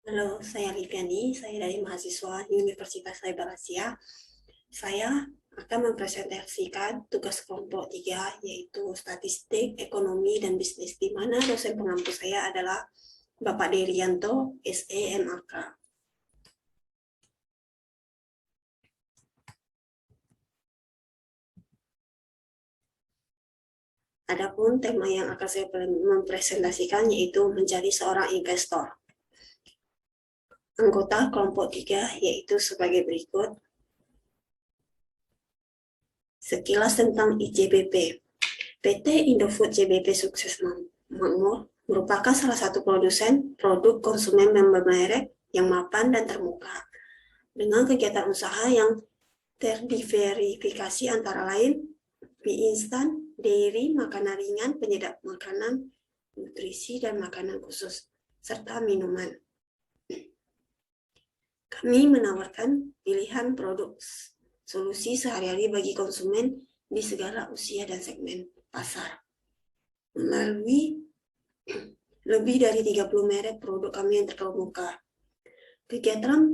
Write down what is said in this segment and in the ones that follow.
Halo, saya Liviani, saya dari mahasiswa Universitas Cyber Asia. Saya akan mempresentasikan tugas kelompok 3, yaitu Statistik, Ekonomi, dan Bisnis, di mana dosen pengampu saya adalah Bapak Derianto, SE, MAK. Adapun tema yang akan saya mempresentasikan yaitu menjadi seorang investor. Anggota kelompok 3 yaitu sebagai berikut. Sekilas tentang ICBP. PT Indofood CBP Sukses Makmur merupakan salah satu produsen produk konsumen bermerek yang mapan dan terbuka, dengan kegiatan usaha yang terdiversifikasi antara lain mie instan, dairy, makanan ringan, penyedap makanan, nutrisi, dan makanan khusus, serta minuman. Kami menawarkan pilihan produk solusi sehari-hari bagi konsumen di segala usia dan segmen pasar. Melalui lebih dari 30 merek produk kami yang terkemuka. Kegiatan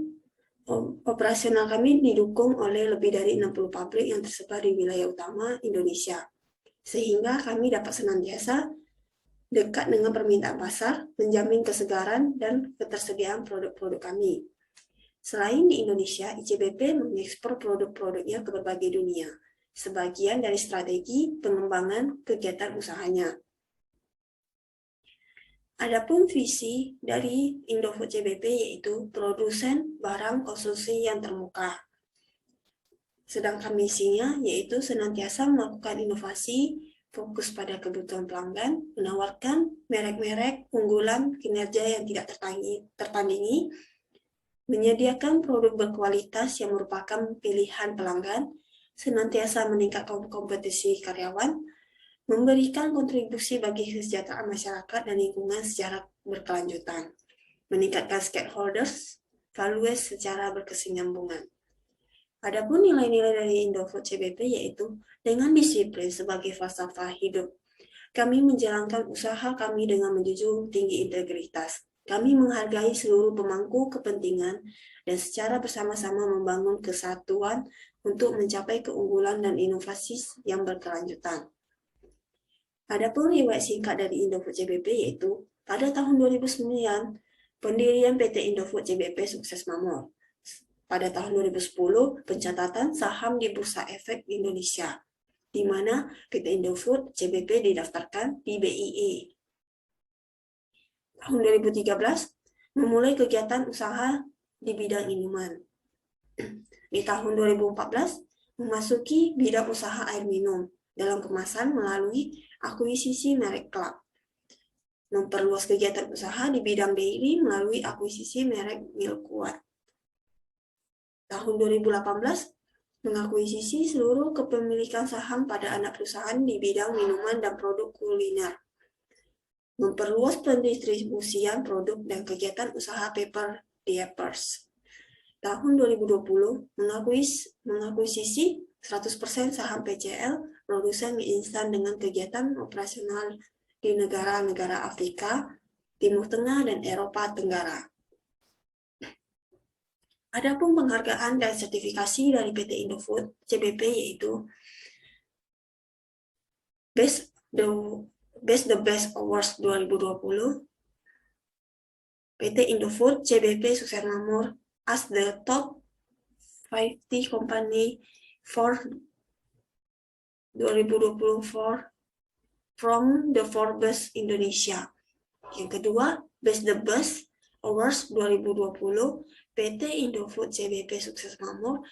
operasional kami didukung oleh lebih dari 60 pabrik yang tersebar di wilayah utama Indonesia, sehingga kami dapat senantiasa dekat dengan permintaan pasar, menjamin kesegaran dan ketersediaan produk-produk kami. Selain di Indonesia, ICBP mengekspor produk-produknya ke berbagai dunia, sebagian dari strategi pengembangan kegiatan usahanya. Adapun visi dari Indofood CBP yaitu produsen barang konsumsi yang termuka. Sedangkan misinya yaitu senantiasa melakukan inovasi, fokus pada kebutuhan pelanggan, menawarkan merek-merek unggulan kinerja yang tidak tertandingi, menyediakan produk berkualitas yang merupakan pilihan pelanggan, senantiasa meningkatkan kompetisi karyawan, memberikan kontribusi bagi kesejahteraan masyarakat dan lingkungan secara berkelanjutan, meningkatkan stakeholders, values secara berkesinambungan. Adapun nilai-nilai dari Indofood CBP yaitu dengan disiplin sebagai falsafah hidup. Kami menjalankan usaha kami dengan menjunjung tinggi integritas. Kami menghargai seluruh pemangku kepentingan dan secara bersama-sama membangun kesatuan untuk mencapai keunggulan dan inovasi yang berkelanjutan. Adapun riwayat singkat dari Indofood CBP yaitu pada tahun 2009 pendirian PT Indofood CBP Sukses Makmur. Pada tahun 2010 pencatatan saham di Bursa Efek Indonesia, di mana PT Indofood CBP didaftarkan di BIE. Tahun 2013 memulai kegiatan usaha di bidang minuman. Di tahun 2014 memasuki bidang usaha air minum dalam kemasan melalui akuisisi merek Club. Memperluas kegiatan usaha di bidang dairy melalui akuisisi merek Milkward. Tahun 2018 mengakuisisi seluruh kepemilikan saham pada anak perusahaan di bidang minuman dan produk kuliner. Memperluas pendistribusian produk dan kegiatan usaha paper diapers. Tahun 2020 mengakuisisi 100% saham PCL, produsen mie instan dengan kegiatan operasional di negara-negara Afrika, Timur Tengah, dan Eropa Tenggara. Adapun penghargaan dan sertifikasi dari PT Indofood CBP yaitu Best the Best Awards 2020, PT Indofood CBP Sukses Makmur as the top 50 company for 2024 from the Forbes Indonesia. Yang kedua, Best the Best Awards 2020, PT Indofood CBP Sukses Makmur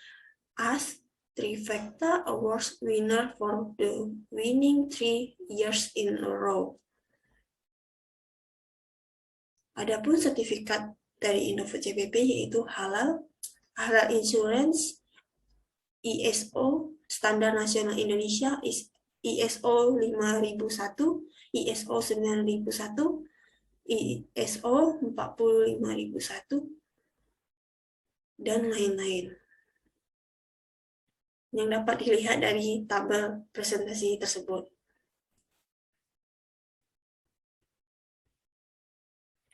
as Trifecta Awards winner for the winning 3 years in a row. Adapun sertifikat dari Indofood CBP yaitu Halal Insurance, ISO, Standar Nasional Indonesia, ISO 5001, ISO 9001, ISO 45001, dan lain-lain. Yang dapat dilihat dari tabel presentasi tersebut.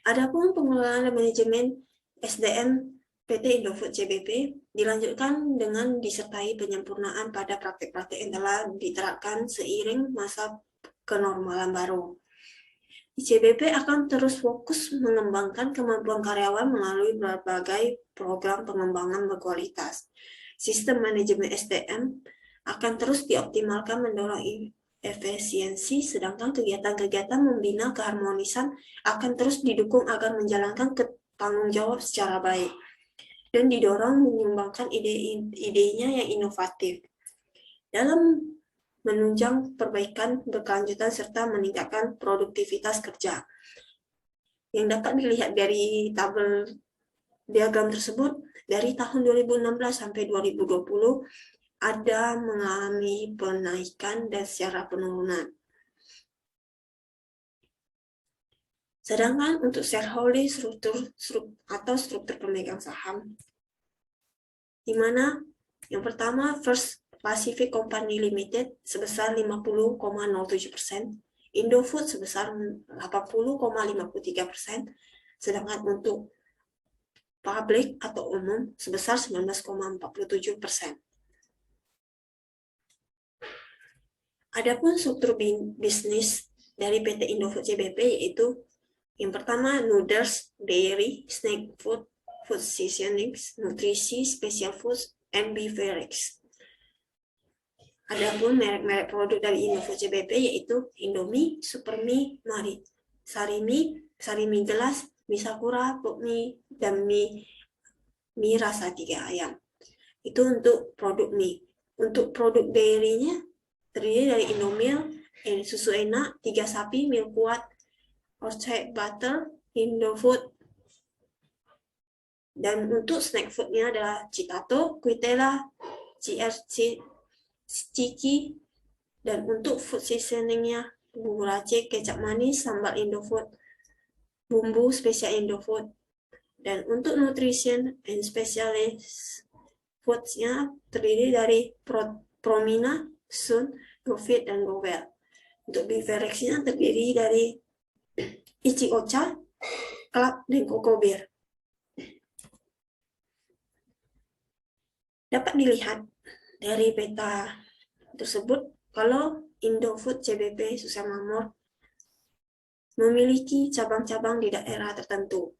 Adapun pengelolaan dan manajemen SDM PT Indofood CBP dilanjutkan dengan disertai penyempurnaan pada praktik-praktik yang telah diterapkan seiring masa kenormalan baru. ICBP akan terus fokus mengembangkan kemampuan karyawan melalui berbagai program pengembangan berkualitas. Sistem manajemen SDM akan terus dioptimalkan mendorong efisiensi, sedangkan kegiatan-kegiatan membina keharmonisan akan terus didukung agar menjalankan tanggung jawab secara baik dan didorong menyumbangkan ide-idenya yang inovatif dalam menunjang perbaikan berkelanjutan serta meningkatkan produktivitas kerja. Yang dapat dilihat dari tabel diagram tersebut, dari tahun 2016 sampai 2020 ada mengalami penaikan dan secara penurunan. Sedangkan untuk shareholding struktur pemegang saham, di mana yang pertama First Pacific Company Limited sebesar 50,07%, Indofood sebesar 80,53%, sedangkan untuk publik atau umum sebesar 19,47%. Adapun struktur bisnis dari PT Indofood CBP yaitu yang pertama, noodles, dairy, snack food, food seasonings, nutrisi, special foods, and beverage. Adapun merek-merek produk dari Indofood CBP yaitu Indomie, Supermie, Sarimi, Sarimi gelas, mie sakura, Pokmie, dan mie rasa 3 ayam. Itu untuk produk mie. Untuk produk dairy-nya terdiri dari Indomilk, susu enak, 3 sapi, milk kuat, Orchard Butter, Indofood. Dan untuk snack foodnya adalah Citato, Quitella, CRC, Ciki. Dan untuk food seasoningnya bumbu racik, kecap manis, sambal Indofood, bumbu spesial Indofood. Dan untuk nutrition and specialist foods-nya terdiri dari Promina, Sun, GoFit, dan GoWell. Untuk beverage-nya terdiri dari Ichi-Ocha, Club, dan Coco Beer. Dapat dilihat dari peta tersebut kalau Indofood CBP Susah Makmur memiliki cabang-cabang di daerah tertentu.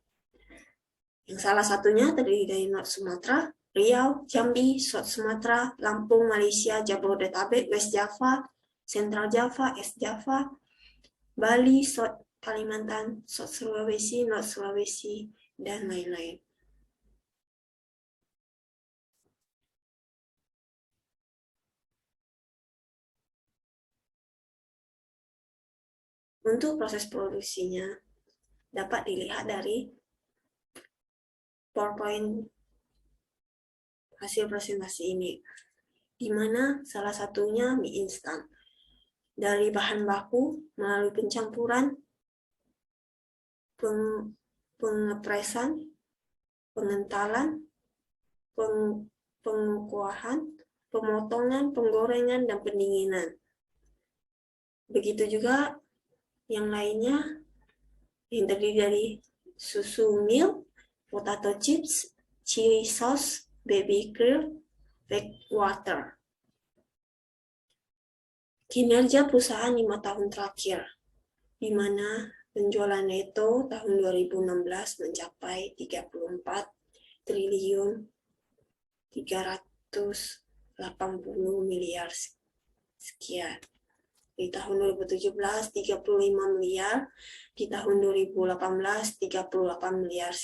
Yang salah satunya terdiri dari North Sumatera, Riau, Jambi, South Sumatera, Lampung, Malaysia, Jabodetabek, West Java, Central Java, East Java, Bali, South Kalimantan, South Sulawesi, North Sulawesi, dan lain-lain. Untuk proses produksinya dapat dilihat dari PowerPoint hasil presentasi ini, di mana salah satunya mie instan. Dari bahan baku melalui pencampuran, pengepresan, pengentalan, pengukuhan, pemotongan, penggorengan, dan pendinginan. Begitu juga yang lainnya yang terdiri dari susu milk, potato chips, chili sauce, baby krill, baked water. Kinerja perusahaan 5 tahun terakhir, di mana penjualan neto tahun 2016 mencapai 34 triliun 380 miliar sekian. Di tahun 2017 35 miliar, di tahun 2018 38 miliar.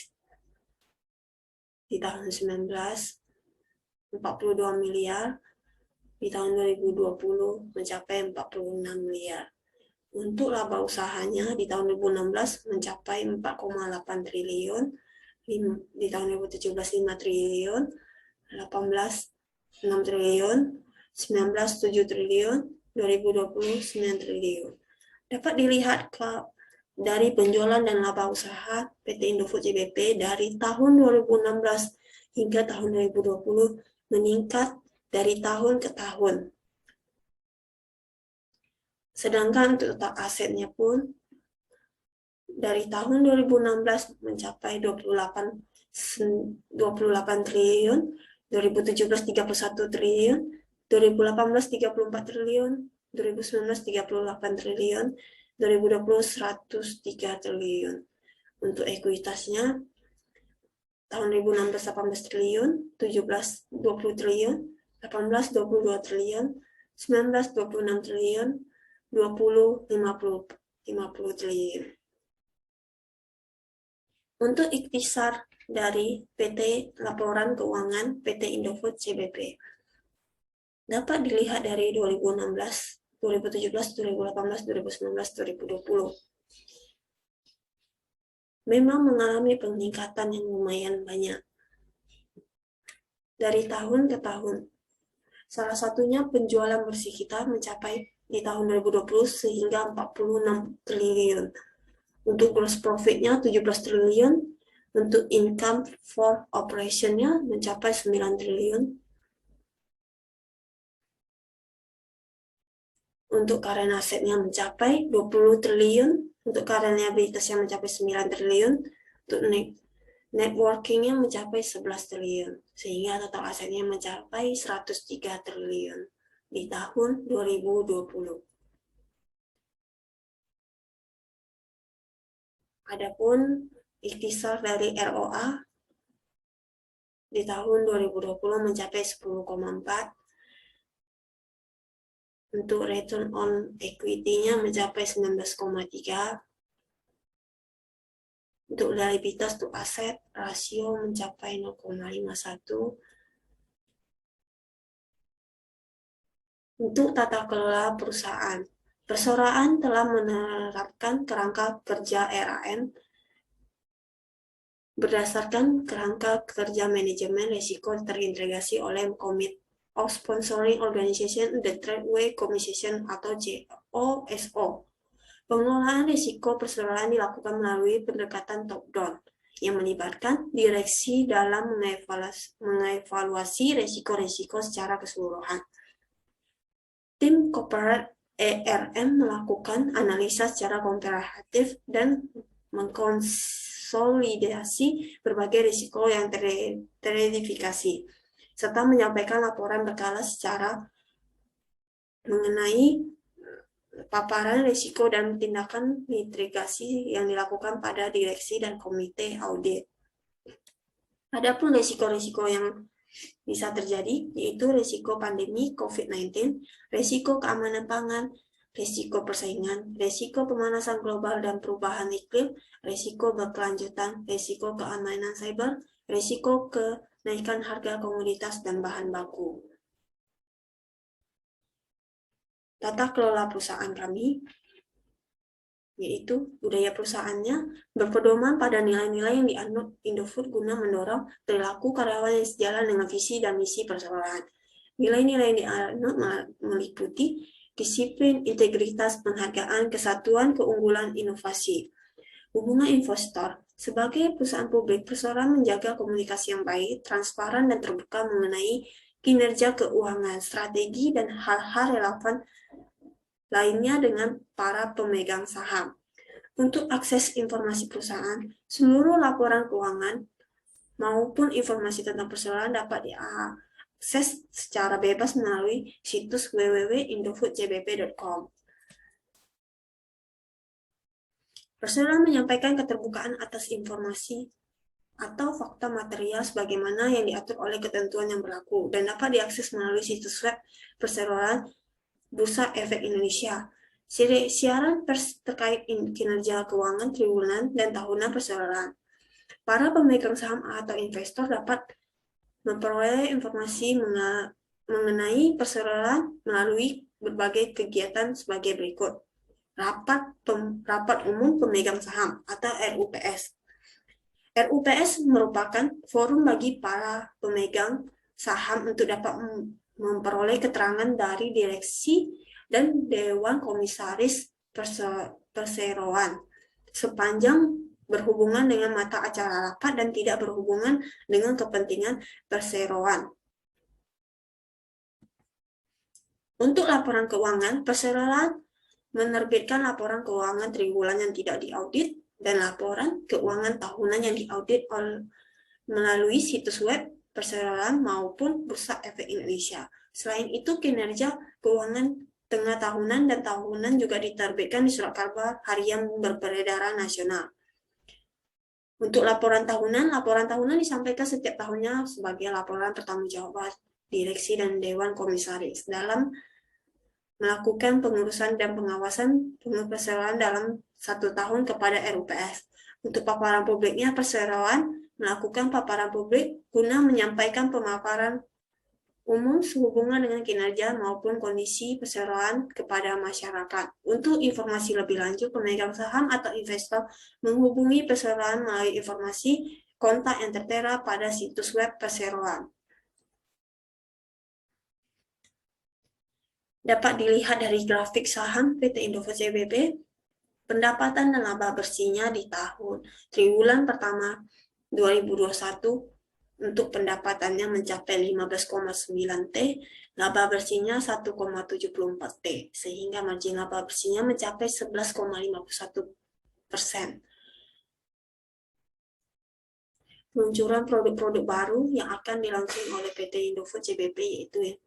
Di tahun 2019 42 miliar, di tahun 2020 mencapai 46 miliar. Untuk laba usahanya di tahun 2016 mencapai 4,8 triliun, di tahun 2017 5 triliun, 18 6 triliun, 19 7 triliun, 2020 9 triliun. Dapat dilihat dari penjualan dan laba usaha PT Indofood CBP dari tahun 2016 hingga tahun 2020 meningkat dari tahun ke tahun. Sedangkan untuk total asetnya pun dari tahun 2016 mencapai 28 28 triliun, 2017 31 triliun, 2018 34 triliun, 2019 38 triliun, 2020 103 triliun. Untuk ekuitasnya tahun 2016 18 triliun, 17 20 triliun, 18 22 triliun, 19 26 triliun, 20 50 triliun. Untuk ikhtisar dari PT Laporan Keuangan PT Indofood CBP dapat dilihat dari 2016, 2017, 2018, 2019, 2020. Memang mengalami peningkatan yang lumayan banyak dari tahun ke tahun. Salah satunya penjualan bersih kita mencapai di tahun 2020 sehingga 46 triliun. Untuk gross profit-nya 17 triliun, untuk income for operation-nya mencapai 9 triliun. Untuk current asset-nya mencapai 20 triliun, untuk current liabilities-nya mencapai 9 triliun, untuk net working-nya mencapai 11 triliun, sehingga total asetnya mencapai 103 triliun di tahun 2020. Adapun ikhtisar dari ROA di tahun 2020 mencapai 10,4. Untuk return on equity-nya mencapai 19,3. Untuk liabilitas to aset rasio mencapai 0,51. Untuk tata kelola perusahaan, perseroan telah menerapkan kerangka kerja RAN berdasarkan kerangka kerja manajemen risiko terintegrasi oleh Committee of Sponsoring Organization the Tradeway Commission atau JOSO. Pengelolaan risiko perseroan dilakukan melalui pendekatan top-down yang melibatkan direksi dalam mengevaluasi risiko-risiko secara keseluruhan. Tim corporate ERM melakukan analisa secara komparatif dan mengkonsolidasi berbagai risiko yang teridentifikasi, serta menyampaikan laporan berkala secara mengenai paparan risiko dan tindakan mitigasi yang dilakukan pada direksi dan komite audit. Adapun risiko-risiko yang bisa terjadi yaitu risiko pandemi COVID-19, risiko keamanan pangan, risiko persaingan, risiko pemanasan global dan perubahan iklim, risiko berkelanjutan, risiko keamanan cyber, risiko kenaikan harga komoditas dan bahan baku. Tata kelola perusahaan kami, yaitu budaya perusahaannya berpedoman pada nilai-nilai yang dianut Indofood guna mendorong perilaku karyawan yang sejalan dengan visi dan misi perusahaan. Nilai-nilai yang dianut meliputi disiplin, integritas, penghargaan, kesatuan, keunggulan, inovasi. Hubungan investor. Sebagai perusahaan publik, perusahaan menjaga komunikasi yang baik, transparan, dan terbuka mengenai kinerja keuangan, strategi, dan hal-hal relevan lainnya dengan para pemegang saham. Untuk akses informasi perusahaan, seluruh laporan keuangan maupun informasi tentang perusahaan dapat diakses secara bebas melalui situs www.indofoodcbp.com. Perusahaan menyampaikan keterbukaan atas informasi atau fakta material sebagaimana yang diatur oleh ketentuan yang berlaku dan dapat diakses melalui situs web Perseroan Bursa Efek Indonesia. Siaran pers terkait kinerja keuangan triwulan dan tahunan perseroan. Para pemegang saham atau investor dapat memperoleh informasi mengenai perseroan melalui berbagai kegiatan sebagai berikut. Rapat umum pemegang saham atau RUPS. RUPS merupakan forum bagi para pemegang saham untuk dapat memperoleh keterangan dari direksi dan Dewan Komisaris Perseroan sepanjang berhubungan dengan mata acara rapat dan tidak berhubungan dengan kepentingan perseroan. Untuk laporan keuangan, perseroan menerbitkan laporan keuangan triwulan yang tidak diaudit dan laporan keuangan tahunan yang diaudit melalui situs web perseroan maupun Bursa Efek Indonesia. Selain itu, kinerja keuangan tengah tahunan dan tahunan juga diterbitkan di surat kabar harian berperedaran nasional. Untuk laporan tahunan disampaikan setiap tahunnya sebagai laporan pertanggungjawaban direksi dan dewan komisaris dalam melakukan pengurusan dan pengawasan perseroan dalam 1 tahun kepada RUPS. Untuk paparan publiknya, perseroan melakukan paparan publik guna menyampaikan pemaparan umum sehubungan dengan kinerja maupun kondisi perseroan kepada masyarakat. Untuk informasi lebih lanjut, pemegang saham atau investor menghubungi perseroan melalui informasi kontak yang tertera pada situs web perseroan. Dapat dilihat dari grafik saham PT Indofood CBP, pendapatan dan laba bersihnya di tahun triwulan pertama 2021 untuk pendapatannya mencapai 15,9 T, laba bersihnya 1,74 T, sehingga margin laba bersihnya mencapai 11,51%. Peluncuran produk-produk baru yang akan dilaunching oleh PT Indofood CBP yaitu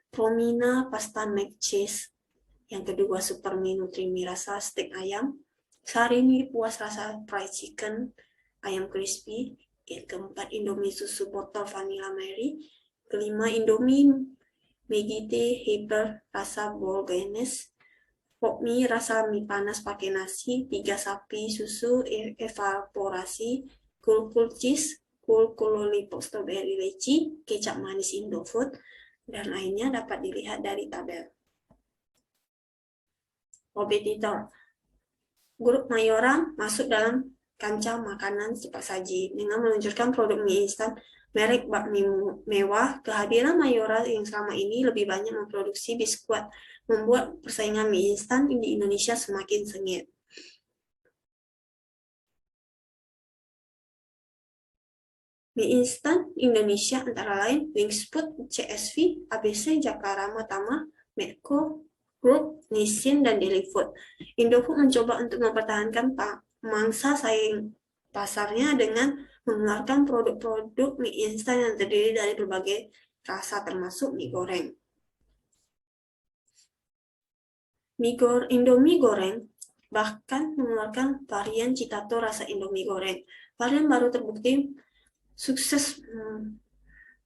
Promina Pasta Mac Cheese, yang kedua Super Mie Nutri-Mie rasa steak ayam, Sarimi Puas rasa fried chicken ayam crispy, yang keempat Indomie susu botol vanilla Mary, kelima Indomie Maggi Tea Hyper rasa bolognese, pop mie rasa mie panas pakai nasi, 3 sapi susu evaporasi, cool cheese, cool lollipop strawberry leci, kecap manis Indofood, dan lainnya dapat dilihat dari tabel. Kompetitor. Grup Mayora masuk dalam kancah makanan cepat saji dengan meluncurkan produk mie instan merek bakmi mewah. Kehadiran Mayora yang selama ini lebih banyak memproduksi biskuit membuat persaingan mie instan di Indonesia semakin sengit. Mie instan Indonesia antara lain Wingsput, CSV, ABC, Jakarta Tama, Medco Group, Nissin, dan Delifood. Indofood mencoba untuk mempertahankan mangsa saing pasarnya dengan mengeluarkan produk-produk mie instan yang terdiri dari berbagai rasa termasuk mie goreng. Indomie goreng bahkan mengeluarkan varian Citato rasa Indomie goreng. Varian baru terbukti sukses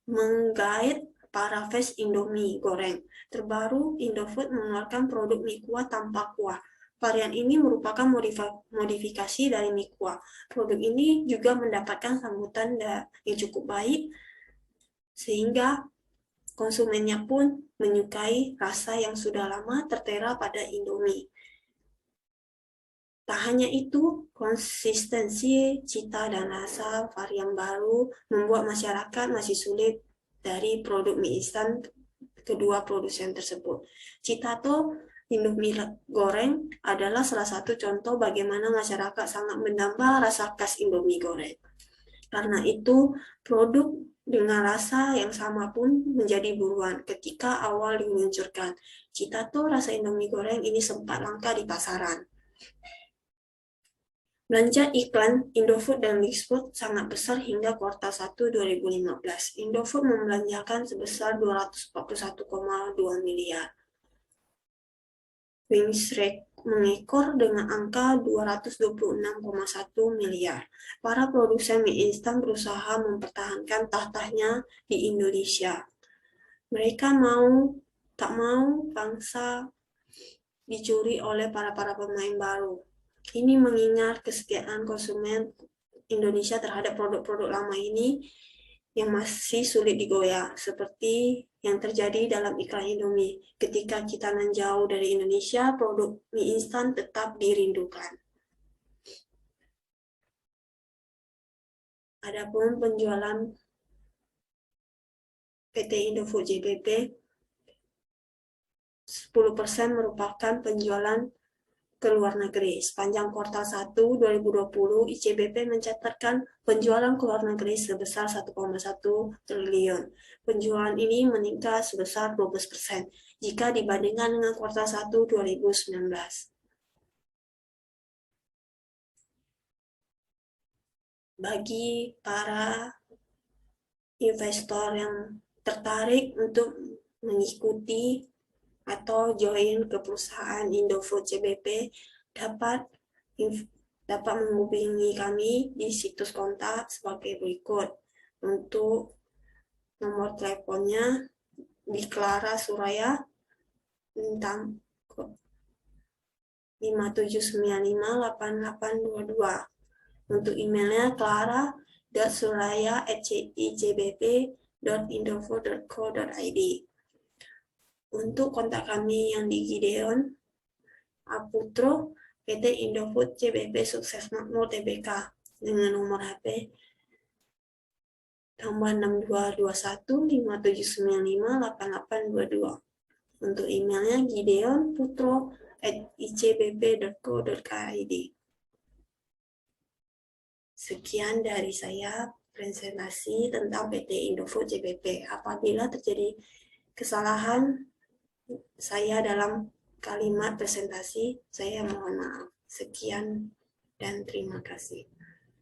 menggait para fans Indomie goreng. Terbaru, Indofood mengeluarkan produk mie kuah tanpa kuah. Varian ini merupakan modifikasi dari mie kuah. Produk ini juga mendapatkan sambutan yang cukup baik, sehingga konsumennya pun menyukai rasa yang sudah lama tertera pada Indomie. Tak hanya itu, konsistensi, cita, dan rasa varian baru membuat masyarakat masih sulit dari produk mie instan kedua produsen tersebut. Citato Indomie goreng adalah salah satu contoh bagaimana masyarakat sangat menambah rasa khas Indomie goreng. Karena itu, produk dengan rasa yang sama pun menjadi buruan ketika awal diluncurkan. Citato rasa Indomie goreng ini sempat langka di pasaran. Belanja iklan Indofood dan Wingsput sangat besar hingga kuartal 1 2015. Indofood membelanjakan sebesar 241,2 miliar. Wingsrek mengekor dengan angka 226,1 miliar. Para produsen mie instan berusaha mempertahankan tahtanya di Indonesia. Mereka tak mau bangsa dicuri oleh para pemain baru. Ini mengingat kesetiaan konsumen Indonesia terhadap produk-produk lama ini yang masih sulit digoyah, seperti yang terjadi dalam iklan Indomie. Ketika kita menjauh dari Indonesia, produk mie instan tetap dirindukan. Adapun penjualan PT Indofood JBP, 10% merupakan penjualan ke luar negeri. Sepanjang kuartal 1 2020, ICBP mencatatkan penjualan ke luar negeri sebesar 1,1 triliun. Penjualan ini meningkat sebesar 12% jika dibandingkan dengan kuartal 1 2019. Bagi para investor yang tertarik untuk mengikuti atau join ke perusahaan Indofood CBP dapat menghubungi kami di situs kontak sebagai berikut. Untuk nomor teleponnya di Clara Suraya tentang 57958822. Untuk emailnya clara.suraya@icbp.indofood.co.id. Untuk kontak kami yang di Gideon Aputro, PT Indofood CBP Sukses Makmur Tbk dengan nomor HP tambah 622157958822. Untuk emailnya gideonputro@icbp.co.id. Sekian dari saya presentasi tentang PT Indofood CBP. Apabila terjadi kesalahan saya dalam kalimat presentasi, saya mohon maaf. Sekian dan terima kasih.